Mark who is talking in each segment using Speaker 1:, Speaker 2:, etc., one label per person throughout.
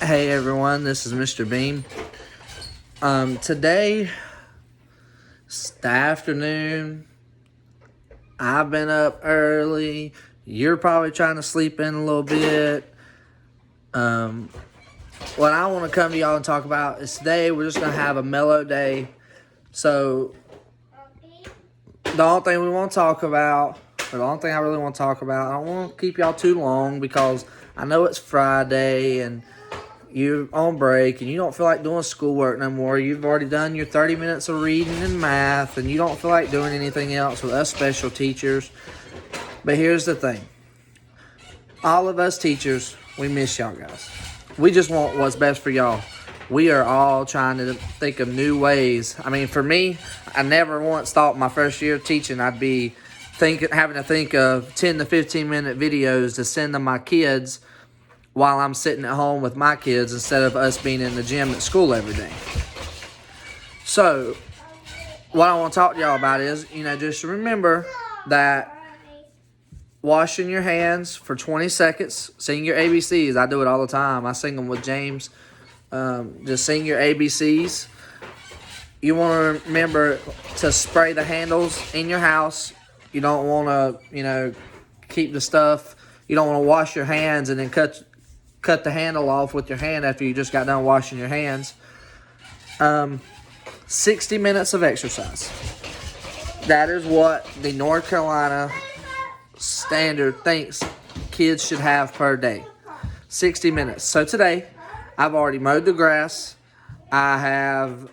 Speaker 1: Hey everyone, this is Mr. Beam. Today, it's the afternoon. I've been up early. You're probably trying to sleep in a little bit. What I want to come to y'all and talk about is today we're just going to have a mellow day. So, the only thing we want to talk about, or the only thing I really want to talk about, I don't want to keep y'all too long because I know it's Friday and you're on break and you don't feel like doing schoolwork no more. You've already done your 30 minutes of reading and math and you don't feel like doing anything else with us special teachers. But here's the thing. All of us teachers, we miss y'all guys. We just want what's best for y'all. We are all trying to think of new ways. I mean, for me, I never once thought my first year of teaching I'd be having to think of 10 to 15 minute videos to send to my kids while I'm sitting at home with my kids instead of us being in the gym at school every day. So, what I want to talk to y'all about is, just remember that washing your hands for 20 seconds, sing your ABCs. I do it all the time. I sing them with James. Just sing your ABCs. You want to remember to spray the handles in your house. You don't want to, keep the stuff. You don't want to wash your hands and then cut the handle off with your hand after you just got done washing your hands. 60 minutes of exercise. That is what the North Carolina standard thinks kids should have per day. 60 minutes. So today, I've already mowed the grass. I have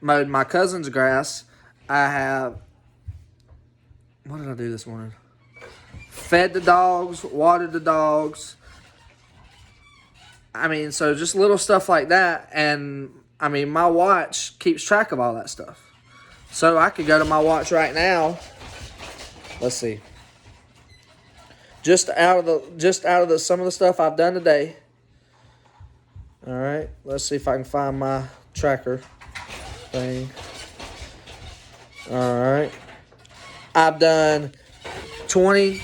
Speaker 1: mowed my cousin's grass. What did I do this morning? Fed the dogs, watered the dogs. So just little stuff like that. And, my watch keeps track of all that stuff. So I could go to my watch right now. Let's see. Just out of the some of the stuff I've done today. All right. Let's see if I can find my tracker thing. All right. I've done 30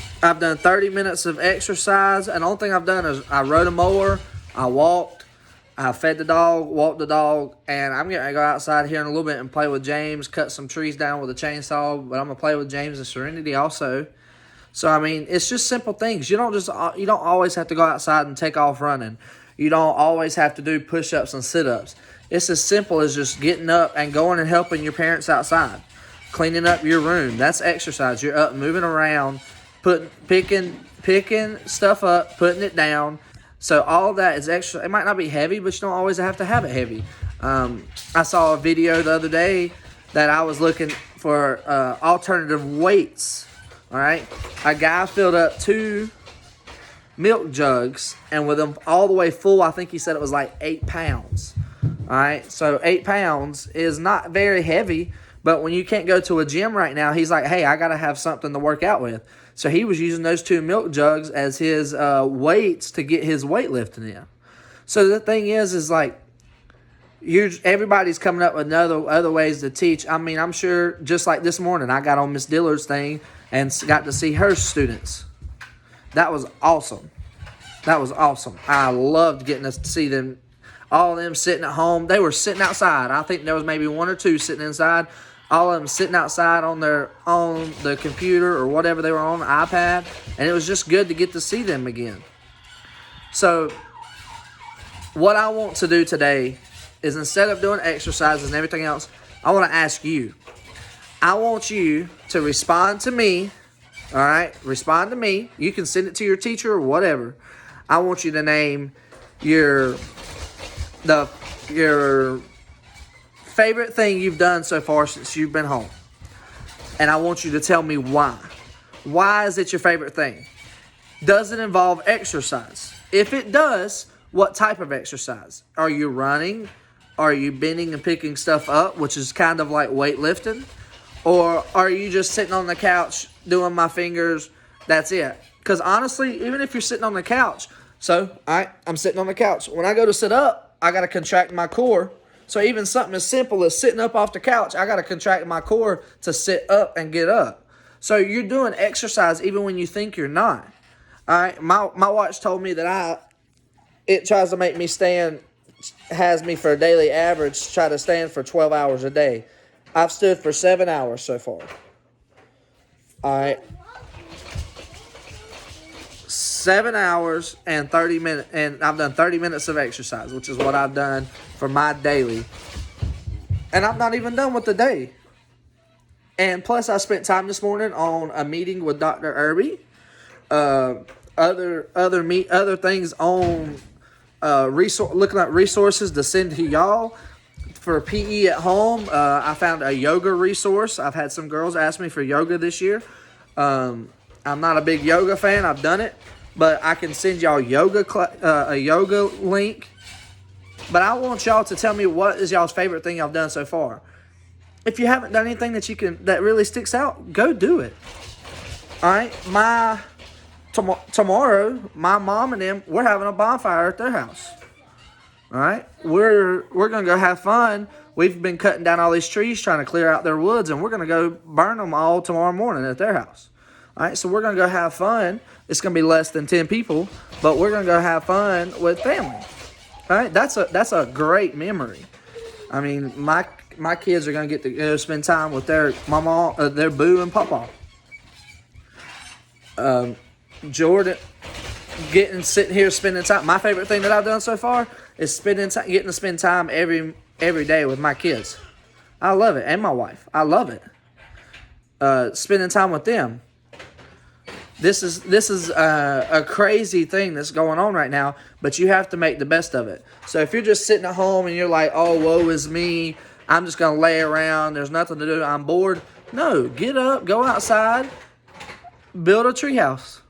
Speaker 1: minutes of exercise. And the only thing I've done is I rode a mower. I walked, I fed the dog, walked the dog, and I'm going to go outside here in a little bit and play with James, cut some trees down with a chainsaw, but I'm going to play with James and Serenity also. So, it's just simple things. You don't always have to go outside and take off running. You don't always have to do push-ups and sit-ups. It's as simple as just getting up and going and helping your parents outside, cleaning up your room. That's exercise. You're up moving around, picking stuff up, putting it down. So all of that is extra. It might not be heavy, but you don't always have to have it heavy. I saw a video the other day that I was looking for alternative weights. All right, a guy filled up 2 milk jugs, and with them all the way full, I think he said it was like 8 pounds. All right, so 8 pounds is not very heavy, but when you can't go to a gym right now, he's like, hey, I got to have something to work out with. So he was using those 2 milk jugs as his weights to get his weightlifting in. So the thing is like, everybody's coming up with other ways to teach. I'm sure just like this morning, I got on Miss Dillard's thing and got to see her students. That was awesome. I loved getting to see them, all of them sitting at home. They were sitting outside. I think there was maybe 1 or 2 sitting inside. All of them sitting outside on the computer or whatever they were on, the iPad. And it was just good to get to see them again. So, what I want to do today is instead of doing exercises and everything else, I want to ask you. I want you to respond to me. All right? Respond to me. You can send it to your teacher or whatever. I want you to name your favorite thing you've done so far since you've been home. And I want you to tell me why. Why is it your favorite thing? Does it involve exercise? If it does, what type of exercise? Are you running? Are you bending and picking stuff up, which is kind of like weightlifting? Or are you just sitting on the couch doing my fingers? That's it. Because honestly, even if you're sitting on the couch, I'm sitting on the couch. When I go to sit up, I got to contract my core. So even something as simple as sitting up off the couch, I got to contract my core to sit up and get up. So you're doing exercise even when you think you're not. All right, my watch told me that it tries to make me stand, has me for a daily average, try to stand for 12 hours a day. I've stood for 7 hours so far. All right. 7 hours and 30 minutes, and I've done 30 minutes of exercise, which is what I've done for my daily. And I'm not even done with the day. And plus, I spent time this morning on a meeting with Dr. Irby. Other things on looking at resources to send to y'all for PE at home. I found a yoga resource. I've had some girls ask me for yoga this year. I'm not a big yoga fan. I've done it, but I can send y'all a yoga link. But I want y'all to tell me what is y'all's favorite thing y'all done so far. If you haven't done anything that really sticks out, go do it. All right, tomorrow, my mom and them, we're having a bonfire at their house. All right, we're gonna go have fun. We've been cutting down all these trees, trying to clear out their woods, and we're gonna go burn them all tomorrow morning at their house. All right, so we're gonna go have fun. It's gonna be less than 10 people, but we're gonna go have fun with family. All right, that's a great memory. I mean, my kids are gonna get to spend time with their mama, their boo and papa. Jordan, sitting here spending time. My favorite thing that I've done so far is getting to spend time every day with my kids. I love it, and my wife. I love it. Spending time with them. This is a crazy thing that's going on right now, but you have to make the best of it. So if you're just sitting at home and you're like, oh, woe is me, I'm just going to lay around, there's nothing to do, I'm bored. No, get up, go outside, build a treehouse.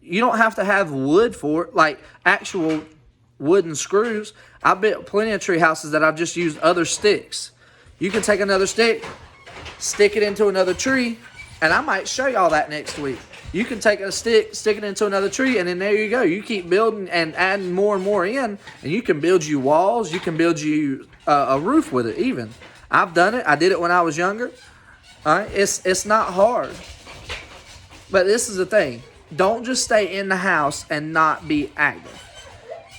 Speaker 1: You don't have to have wood for it, like actual wooden screws. I built plenty of tree houses that I've just used other sticks. You can take another stick, stick it into another tree, and I might show y'all that next week. You can take a stick, stick it into another tree, and then there you go. You keep building and adding more and more in, and you can build you walls. You can build you a roof with it even. I've done it. I did it when I was younger. All right, it's not hard. But this is the thing. Don't just stay in the house and not be active.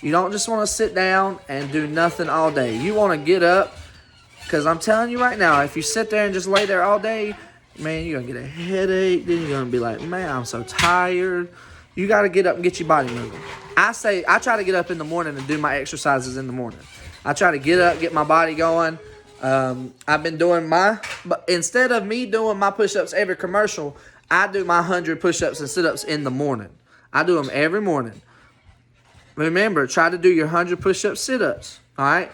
Speaker 1: You don't just want to sit down and do nothing all day. You want to get up, because I'm telling you right now, if you sit there and just lay there all day, man, you're going to get a headache. Then you're going to be like, man, I'm so tired. You got to get up and get your body moving. I try to get up in the morning and do my exercises in the morning. I try to get up, get my body going. I've been doing but instead of me doing my push-ups every commercial, I do my 100 push-ups and sit-ups in the morning. I do them every morning. Remember, try to do your 100 push-ups, sit-ups, all right?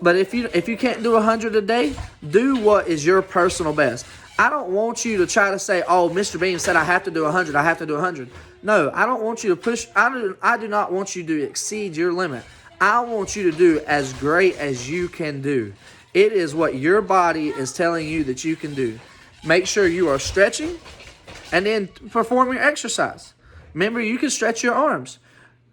Speaker 1: But if you can't do 100 a day, do what is your personal best. I don't want you to try to say, oh, Mr. Beam said I have to do 100, I have to do 100. No, I don't want you to push. I do not want you to exceed your limit. I want you to do as great as you can do. It is what your body is telling you that you can do. Make sure you are stretching and then perform your exercise. Remember, you can stretch your arms.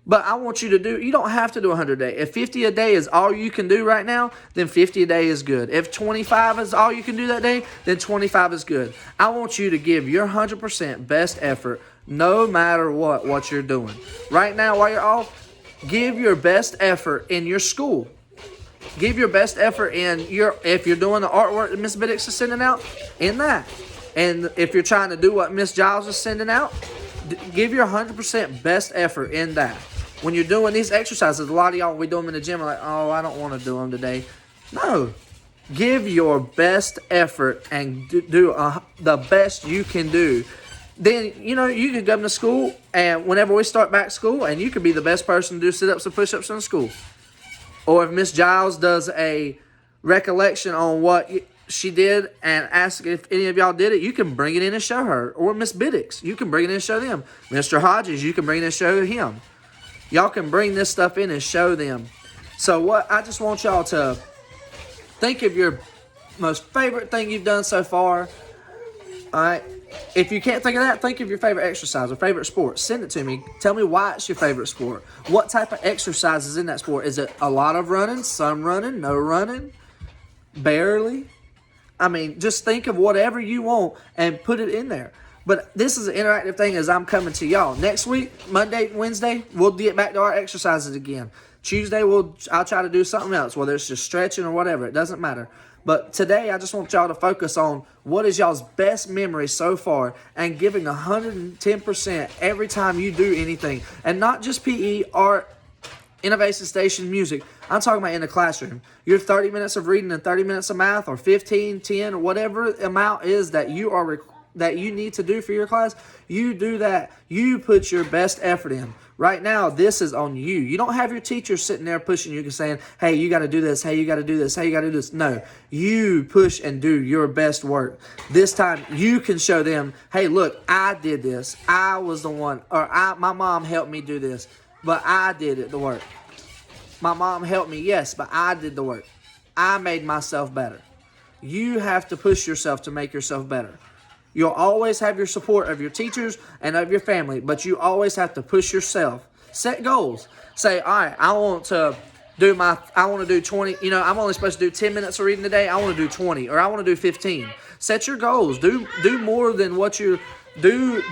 Speaker 1: But I want you to you don't have to do 100 a day. If 50 a day is all you can do right now, then 50 a day is good. If 25 is all you can do that day, then 25 is good. I want you to give your 100% best effort no matter what you're doing. Right now, while you're off, give your best effort in your school. Give your best effort if you're doing the artwork that Miss Biddix is sending out, in that. And if you're trying to do what Miss Giles is sending out, give your 100% best effort in that. When you're doing these exercises, a lot of y'all, we do them in the gym, are like, oh, I don't want to do them today. No. Give your best effort and do the best you can do. Then, you can come to school, and whenever we start back school, and you could be the best person to do sit-ups and push-ups in school. Or if Miss Giles does a recollection on what she did and ask if any of y'all did it, you can bring it in and show her. Or Miss Biddix, you can bring it in and show them. Mr. Hodges, you can bring it in and show him. Y'all can bring this stuff in and show them. So I just want y'all to think of your most favorite thing you've done so far. All right. If you can't think of that, think of your favorite exercise or favorite sport. Send it to me. Tell me why it's your favorite sport. What type of exercise is in that sport? Is it a lot of running, some running, no running, barely? I mean, just think of whatever you want and put it in there. But this is an interactive thing as I'm coming to y'all. Next week, Monday, Wednesday, we'll get back to our exercises again. Tuesday, I'll try to do something else, whether it's just stretching or whatever. It doesn't matter. But today, I just want y'all to focus on what is y'all's best memory so far and giving 110% every time you do anything. And not just PE, art, Innovation Station, music. I'm talking about in the classroom. Your 30 minutes of reading and 30 minutes of math, or 15, 10, or whatever amount is that you need to do for your class, you do that. You put your best effort in. Right now, this is on you. You don't have your teacher sitting there pushing you and saying, hey, you got to do this, hey, you got to do this, hey, you got to do this. No, you push and do your best work. This time, you can show them, hey, look, I did this. I was the one, or my mom helped me do this, but I did it, the work. My mom helped me, yes, but I did the work. I made myself better. You have to push yourself to make yourself better. You'll always have your support of your teachers and of your family, but you always have to push yourself. Set goals. Say, all right, I want to do 20, I'm only supposed to do 10 minutes of reading today. I want to do 20, or I want to do 15. Set your goals. Do more than what you do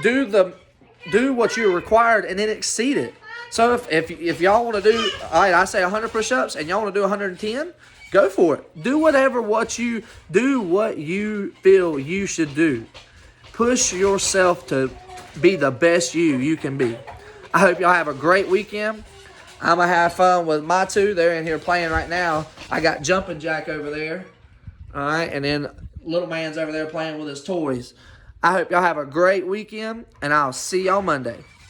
Speaker 1: what you're required, and then exceed it. So if y'all want to do, all right, I say 100 push-ups and y'all want to do 110, go for it. Do what you feel you should do. Push yourself to be the best you can be. I hope y'all have a great weekend. I'm going to have fun with my two. They're in here playing right now. I got Jumpin' Jack over there. All right, and then little man's over there playing with his toys. I hope y'all have a great weekend, and I'll see y'all Monday.